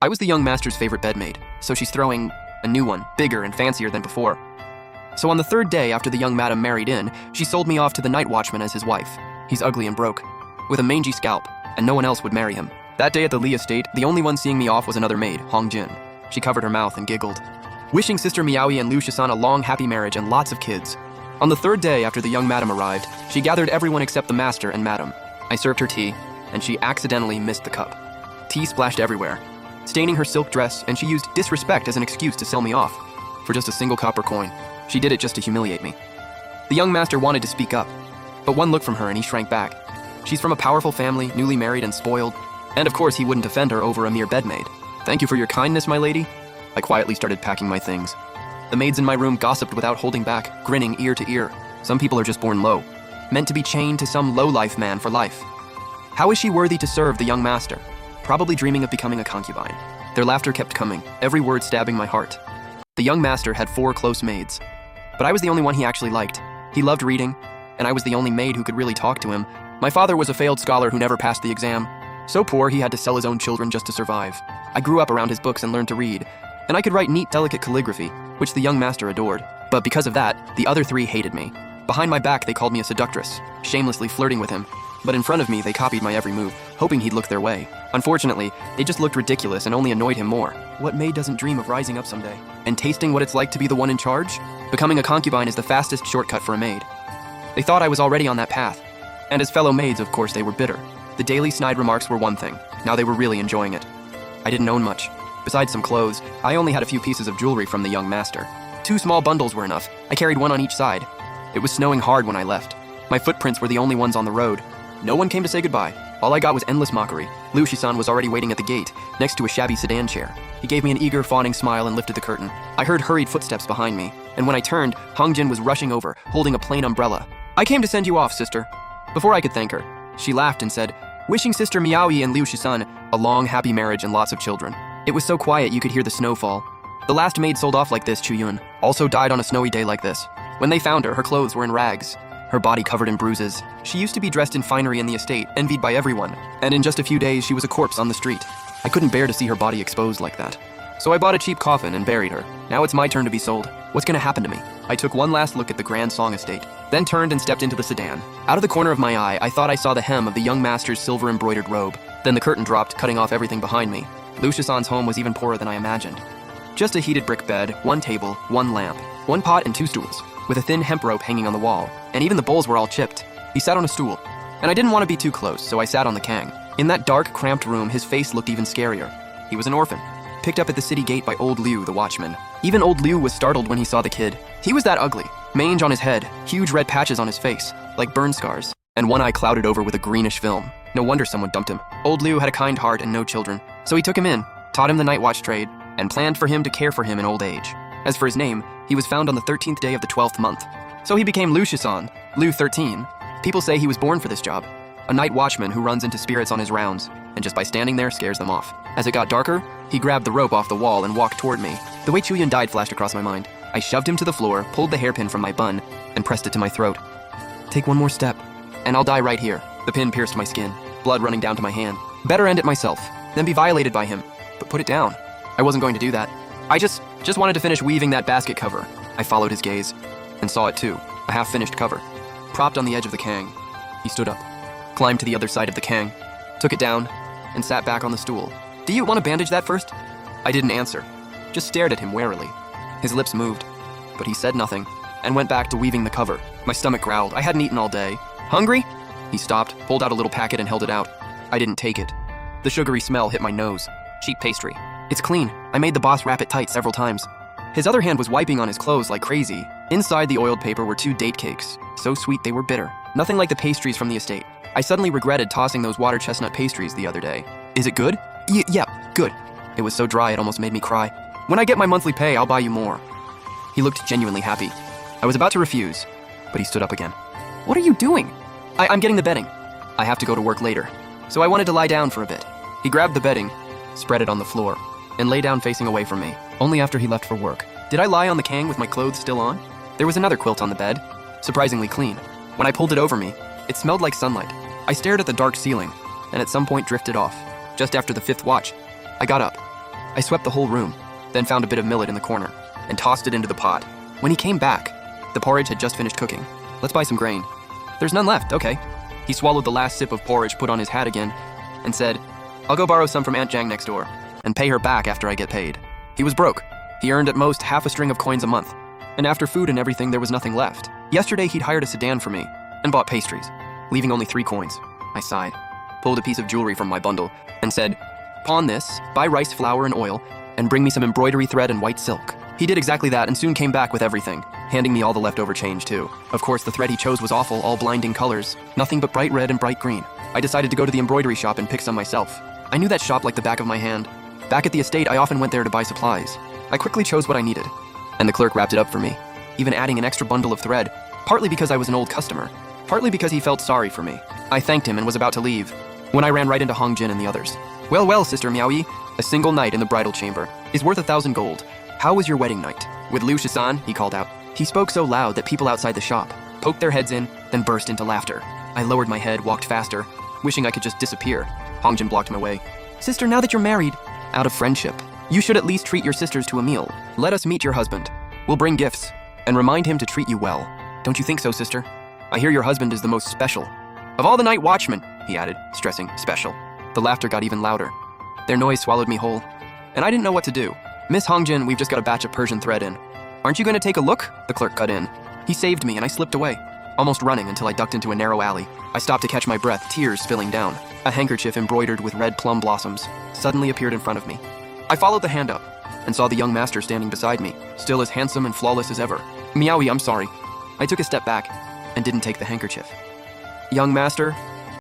I was the young master's favorite bedmate, so she's throwing a new one, bigger and fancier than before. So on the third day after the young madam married in, she sold me off to the night watchman as his wife. He's ugly and broke, with a mangy scalp, and no one else would marry him. That day at the Lee estate, the only one seeing me off was another maid, Hong Jin. She covered her mouth and giggled, wishing Sister Miaoyi and Liu Shisan a long, happy marriage and lots of kids. On the third day after the young madam arrived, she gathered everyone except the master and madam. I served her tea, and she accidentally missed the cup. Tea splashed everywhere, staining her silk dress, and she used disrespect as an excuse to sell me off for just a single copper coin. She did it just to humiliate me. The young master wanted to speak up, but one look from her and he shrank back. She's from a powerful family, newly married and spoiled, and of course he wouldn't offend her over a mere bedmaid. Thank you for your kindness, my lady. I quietly started packing my things. The maids in my room gossiped without holding back, grinning ear to ear. Some people are just born low, meant to be chained to some low-life man for life. How is she worthy to serve the young master? Probably dreaming of becoming a concubine. Their laughter kept coming, every word stabbing my heart. The young master had 4 close maids, but I was the only one he actually liked. He loved reading, and I was the only maid who could really talk to him. My father was a failed scholar who never passed the exam. So poor he had to sell his own children just to survive. I grew up around his books and learned to read, and I could write neat, delicate calligraphy, which the young master adored. But because of that, the other 3 hated me. Behind my back, they called me a seductress, shamelessly flirting with him. But in front of me, they copied my every move, hoping he'd look their way. Unfortunately, it just looked ridiculous and only annoyed him more. What maid doesn't dream of rising up someday and tasting what it's like to be the one in charge? Becoming a concubine is the fastest shortcut for a maid. They thought I was already on that path. And as fellow maids, of course, they were bitter. The daily snide remarks were one thing. Now they were really enjoying it. I didn't own much. Besides some clothes, I only had a few pieces of jewelry from the young master. 2 small bundles were enough. I carried one on each side. It was snowing hard when I left. My footprints were the only ones on the road. No one came to say goodbye. All I got was endless mockery. Liu Shisan was already waiting at the gate, next to a shabby sedan chair. He gave me an eager, fawning smile and lifted the curtain. I heard hurried footsteps behind me, and when I turned, Hong Jin was rushing over, holding a plain umbrella. "I came to send you off, sister." Before I could thank her, she laughed and said, "Wishing Sister Miaoyi and Liu Shisan a long, happy marriage and lots of children." It was so quiet you could hear the snow fall. The last maid sold off like this, Chu Yun, also died on a snowy day like this. When they found her, her clothes were in rags, her body covered in bruises. She used to be dressed in finery in the estate, envied by everyone, and in just a few days she was a corpse on the street. I couldn't bear to see her body exposed like that. So I bought a cheap coffin and buried her. Now it's my turn to be sold. What's gonna happen to me? I took one last look at the Grand Song estate, then turned and stepped into the sedan. Out of the corner of my eye, I thought I saw the hem of the young master's silver-embroidered robe. Then the curtain dropped, cutting off everything behind me. Liu Shisan's home was even poorer than I imagined. Just a heated brick bed, 1 table, 1 lamp, 1 pot and 2 stools, with a thin hemp rope hanging on the wall, and even the bowls were all chipped. He sat on a stool, and I didn't want to be too close, so I sat on the kang. In that dark, cramped room, his face looked even scarier. He was an orphan, picked up at the city gate by old Liu, the watchman. Even old Liu was startled when he saw the kid. He was that ugly, mange on his head, huge red patches on his face, like burn scars, and one eye clouded over with a greenish film. No wonder someone dumped him. Old Liu had a kind heart and no children, so he took him in, taught him the night watch trade, and planned for him to care for him in old age. As for his name, he was found on the 13th day of the 12th month. So he became Liu Shisan, Liu 13. People say he was born for this job. A night watchman who runs into spirits on his rounds, and just by standing there scares them off. As it got darker, he grabbed the rope off the wall and walked toward me. The way Chu Yun died flashed across my mind. I shoved him to the floor, pulled the hairpin from my bun, and pressed it to my throat. "Take one more step, and I'll die right here." The pin pierced my skin, blood running down to my hand. Better end it myself, than be violated by him. But put it down. I wasn't going to do that. I just wanted to finish weaving that basket cover. I followed his gaze, and saw it too, a half-finished cover, propped on the edge of the kang. He stood up, climbed to the other side of the kang, took it down, and sat back on the stool. "Do you want to bandage that first?" I didn't answer, just stared at him warily. His lips moved, but he said nothing, and went back to weaving the cover. My stomach growled. I hadn't eaten all day. "Hungry?" He stopped, pulled out a little packet and held it out. I didn't take it. The sugary smell hit my nose. Cheap pastry. "It's clean. I made the boss wrap it tight several times." His other hand was wiping on his clothes like crazy. Inside the oiled paper were 2 date cakes. So sweet they were bitter. Nothing like the pastries from the estate. I suddenly regretted tossing those water chestnut pastries the other day. "Is it good?" Yeah, good." It was so dry it almost made me cry. "When I get my monthly pay, I'll buy you more." He looked genuinely happy. I was about to refuse, but he stood up again. "What are you doing?" I'm getting the bedding. I have to go to work later, so I wanted to lie down for a bit." He grabbed the bedding, spread it on the floor, and lay down facing away from me, only after he left for work. Did I lie on the kang with my clothes still on? There was another quilt on the bed, surprisingly clean. When I pulled it over me, it smelled like sunlight. I stared at the dark ceiling, and at some point drifted off. Just after the 5th watch, I got up, I swept the whole room, then found a bit of millet in the corner and tossed it into the pot. When he came back, the porridge had just finished cooking. Let's buy some grain. There's none left, okay. He swallowed the last sip of porridge, put on his hat again, and said, I'll go borrow some from Aunt Jang next door and pay her back after I get paid. He was broke. He earned at most half a string of coins a month, and after food and everything, there was nothing left. Yesterday, he'd hired a sedan for me and bought pastries, leaving only 3 coins. I sighed, pulled a piece of jewelry from my bundle, and said, pawn this, buy rice flour and oil, and bring me some embroidery thread and white silk. He did exactly that and soon came back with everything, handing me all the leftover change too. Of course, the thread he chose was awful, all blinding colors, nothing but bright red and bright green. I decided to go to the embroidery shop and pick some myself. I knew that shop like the back of my hand. Back at the estate, I often went there to buy supplies. I quickly chose what I needed, and the clerk wrapped it up for me, even adding an extra bundle of thread, partly because I was an old customer, partly because he felt sorry for me. I thanked him and was about to leave, when I ran right into Hong Jin and the others. Well, well, Sister Miaoyi, a single night in the bridal chamber is worth 1,000 gold. How was your wedding night? With Liu Shisan, he called out. He spoke so loud that people outside the shop poked their heads in, then burst into laughter. I lowered my head, walked faster, wishing I could just disappear. Hong Jin blocked my way. Sister, now that you're married, out of friendship, you should at least treat your sisters to a meal. Let us meet your husband. We'll bring gifts, and remind him to treat you well. Don't you think so, sister? I hear your husband is the most special. Of all the night watchmen, he added, stressing special. The laughter got even louder. Their noise swallowed me whole, and I didn't know what to do. Miss Hong Jin, we've just got a batch of Persian thread in. Aren't you going to take a look? The clerk cut in. He saved me, and I slipped away, almost running until I ducked into a narrow alley. I stopped to catch my breath, tears spilling down. A handkerchief embroidered with red plum blossoms suddenly appeared in front of me. I followed the hand up and saw the young master standing beside me, still as handsome and flawless as ever. Miaoyi, I'm sorry. I took a step back and didn't take the handkerchief. Young master,